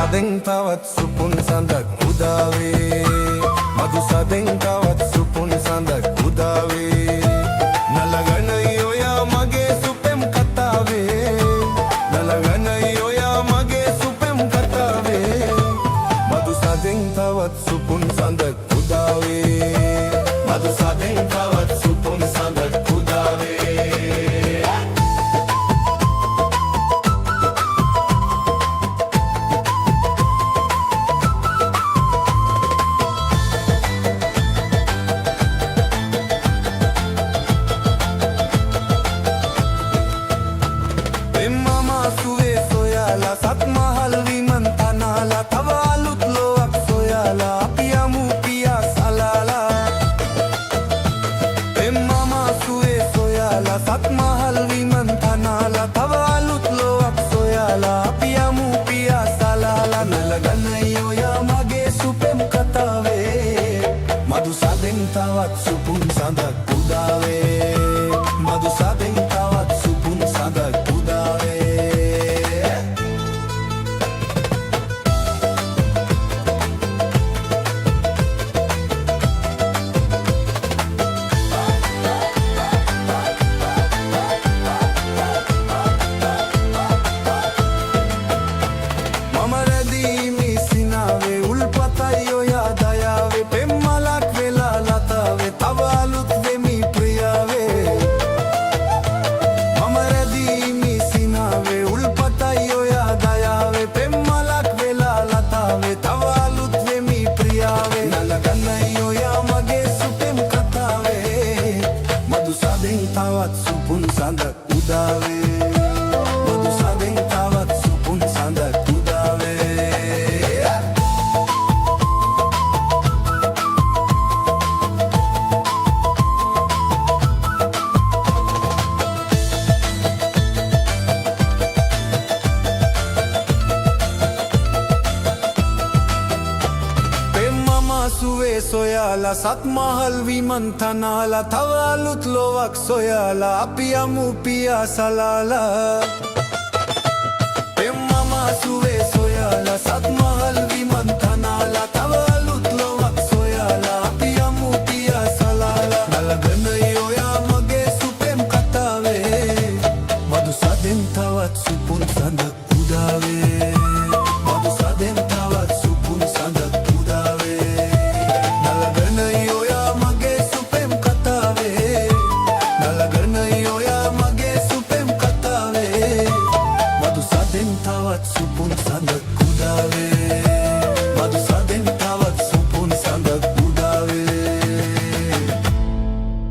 සදෙන් තවත් සුපුන් සඳක් උදාවේ මధు සදෙන් තවත් සුපුන් සඳක් උදාවේ නලගනයි ඔයා මගේ සුපෙම් කතාවේ නලගනයි ඔයා මගේ සුපෙම් කතාවේ මధు සදෙන් තවත් සුපුන් සඳක් උදාවේ මధు සදෙන් තවත් සුපුන් සඳක් උදාවේ සත් මහල් විමන් තනාලා තව අලුත් ලෝක් සොයාලා අපි යමු පියා සලාලා එම්මම සුවේ සොයාලා සත් මහල් විමන් තනාලා තව අලුත් ලෝක් සොයාලා අපි යමු පියා සලාලා නලගනයි ඔයා මගේ සුපෙම් කතාවේ මధు සදෙන් තවත් සුපුන් සඳක් උදාවේ මధు සදෙන් තවත් සුපුන් සඳක් උදාවේ තවත් සුපුන් සඳක් උදාවේ මధు සදෙන් තවත් සුපුන් සඳක් උදාවේ සුවේ සොයාලා සත් මහල් විමන් තනාලා තව අලුත් ලෝවක් සොයාලා අපි යමු පියා සලාලා එම්මම සුවේ සොයාලා සත් මහල් විමන් තනාලා තව අලුත් ලෝවක් සොයාලා අපි යමු පියා සලාලා නලගනයි ඔයා මගේ සුපෙම් කතාවේ මధు සදෙන් තවත් සුපුන් සඳක් උදාවේ මధు සදෙන් තවත් සුපුන් සඳක් තවත් සුපුන් සඳක් උදාවේ